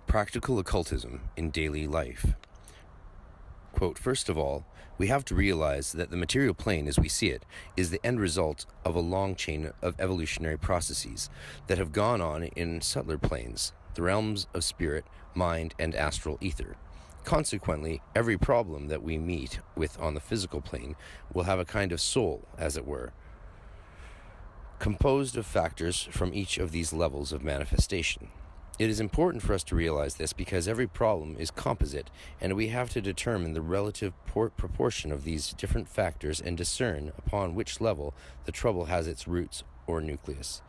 Practical occultism in daily life. Quote, first of all, we have to realize that the material plane as we see it is the end result of a long chain of evolutionary processes that have gone on in subtler planes, the realms of spirit, mind, and astral ether. Consequently, every problem that we meet with on the physical plane will have a kind of soul, as it were, composed of factors from each of these levels of manifestation. It is important for us to realize this because every problem is composite, and we have to determine the relative proportion of these different factors and discern upon which level the trouble has its roots or nucleus.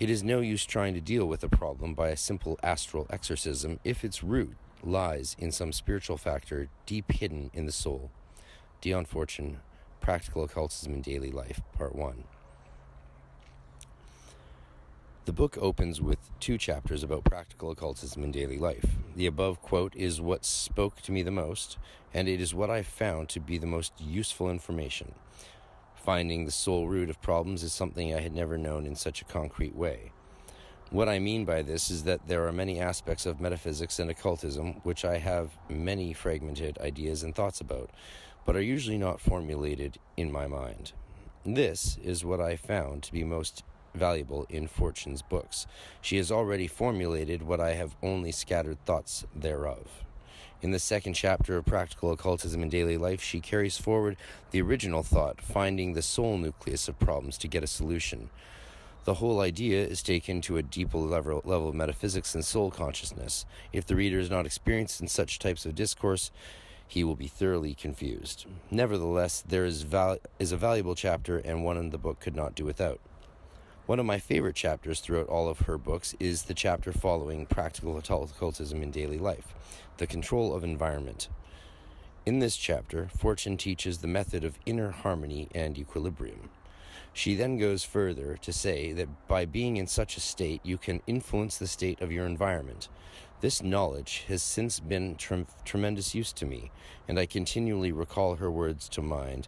It is no use trying to deal with a problem by a simple astral exorcism if its root lies in some spiritual factor deep hidden in the soul. Dion Fortune, Practical Occultism in Daily Life, Part 1. The book opens with 2 chapters about practical occultism in daily life. The above quote is what spoke to me the most, and it is what I found to be the most useful information. Finding the sole root of problems is something I had never known in such a concrete way. What I mean by this is that there are many aspects of metaphysics and occultism which I have many fragmented ideas and thoughts about, but are usually not formulated in my mind. This is what I found to be most valuable in Fortune's books. She has already formulated what I have only scattered thoughts thereof. In the 2nd chapter of Practical Occultism in Daily Life, she carries forward the original thought, finding the soul nucleus of problems to get a solution. The whole idea is taken to a deeper level of metaphysics and soul consciousness. If the reader is not experienced in such types of discourse, he will be thoroughly confused. Nevertheless, there is a valuable chapter and one the book could not do without. One of my favorite chapters throughout all of her books is the chapter following Practical Occultism in Daily Life, the control of environment. In this chapter, Fortune teaches the method of inner harmony and equilibrium. She then goes further to say that by being in such a state, you can influence the state of your environment. This knowledge has since been tremendous use to me, and I continually recall her words to mind.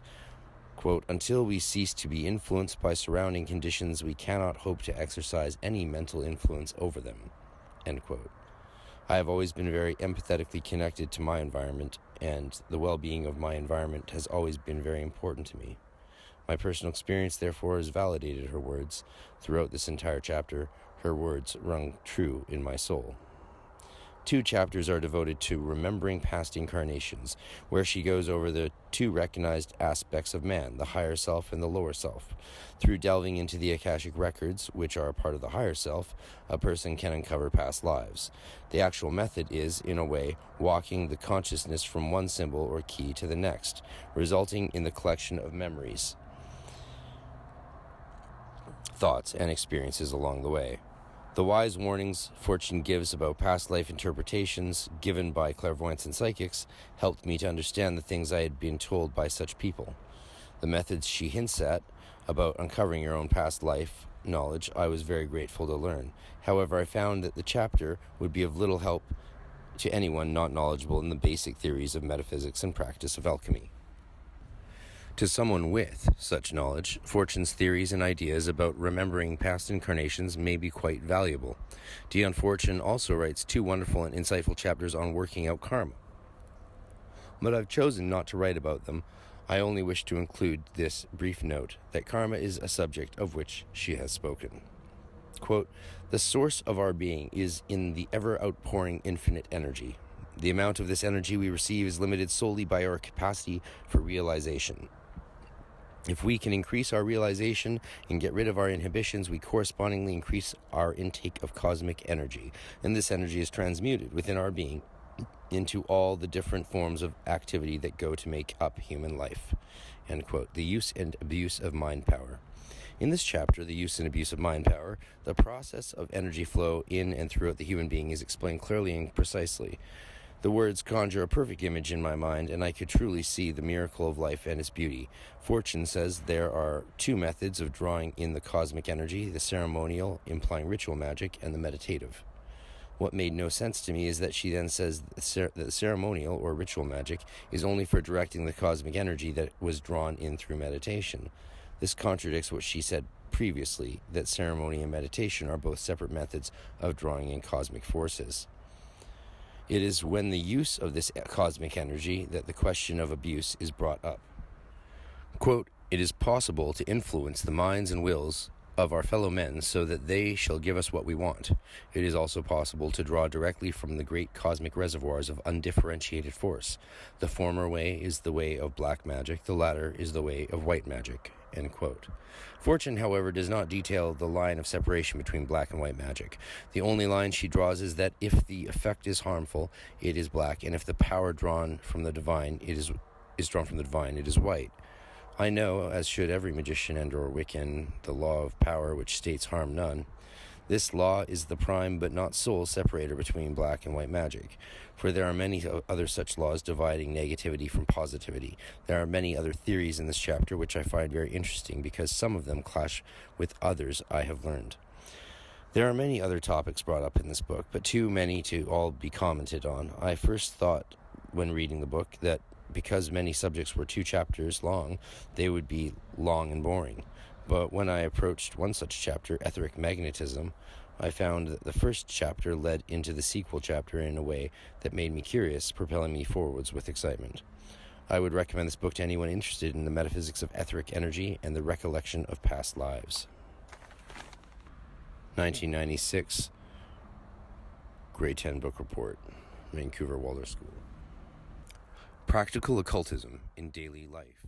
Quote, until we cease to be influenced by surrounding conditions, we cannot hope to exercise any mental influence over them. End quote. I have always been very empathetically connected to my environment, and the well-being of my environment has always been very important to me. My personal experience, therefore, has validated her words. Throughout this entire chapter, her words rung true in my soul. 2 chapters are devoted to remembering past incarnations, where she goes over the 2 recognized aspects of man, the higher self and the lower self. Through delving into the Akashic records, which are a part of the higher self, a person can uncover past lives. The actual method is, in a way, walking the consciousness from one symbol or key to the next, resulting in the collection of memories, thoughts, and experiences along the way. The wise warnings Fortune gives about past life interpretations given by clairvoyants and psychics helped me to understand the things I had been told by such people. The methods she hints at about uncovering your own past life knowledge I was very grateful to learn. However, I found that the chapter would be of little help to anyone not knowledgeable in the basic theories of metaphysics and practice of alchemy. To someone with such knowledge, Fortune's theories and ideas about remembering past incarnations may be quite valuable. Dion Fortune also writes 2 wonderful and insightful chapters on working out karma. But I've chosen not to write about them. I only wish to include this brief note that karma is a subject of which she has spoken. Quote, the source of our being is in the ever-outpouring infinite energy. The amount of this energy we receive is limited solely by our capacity for realization. If we can increase our realization and get rid of our inhibitions, we correspondingly increase our intake of cosmic energy, and this energy is transmuted within our being into all the different forms of activity that go to make up human life. End quote. The use and abuse of mind power. In this chapter, the use and abuse of mind power, the process of energy flow in and throughout the human being is explained clearly and precisely. The words conjure a perfect image in my mind, and I could truly see the miracle of life and its beauty. Fortune says there are 2 methods of drawing in the cosmic energy, the ceremonial, implying ritual magic, and the meditative. What made no sense to me is that she then says that the ceremonial or ritual magic is only for directing the cosmic energy that was drawn in through meditation. This contradicts what she said previously, that ceremony and meditation are both separate methods of drawing in cosmic forces. It is when the use of this cosmic energy that the question of abuse is brought up. Quote, "It is possible to influence the minds and wills of our fellow men so that they shall give us what we want. It is also possible to draw directly from the great cosmic reservoirs of undifferentiated force. The former way is the way of black magic, the latter is the way of white magic." End quote. Fortune, however, does not detail the line of separation between black and white magic. The only line she draws is that if the effect is harmful, it is black, and if the power drawn from the divine, it is white. I know, as should every magician and or Wiccan, the law of power which states harm none. This law is the prime but not sole separator between black and white magic, for there are many other such laws dividing negativity from positivity. There are many other theories in this chapter which I find very interesting because some of them clash with others I have learned. There are many other topics brought up in this book, but too many to all be commented on. I first thought, when reading the book, that because many subjects were 2 chapters long, they would be long and boring. But when I approached one such chapter, etheric magnetism, I found that the first chapter led into the sequel chapter in a way that made me curious, propelling me forwards with excitement. I would recommend this book to anyone interested in the metaphysics of etheric energy and the recollection of past lives. 1996, Grade 10 Book Report, Vancouver Waldorf School. Practical Occultism in Daily Life.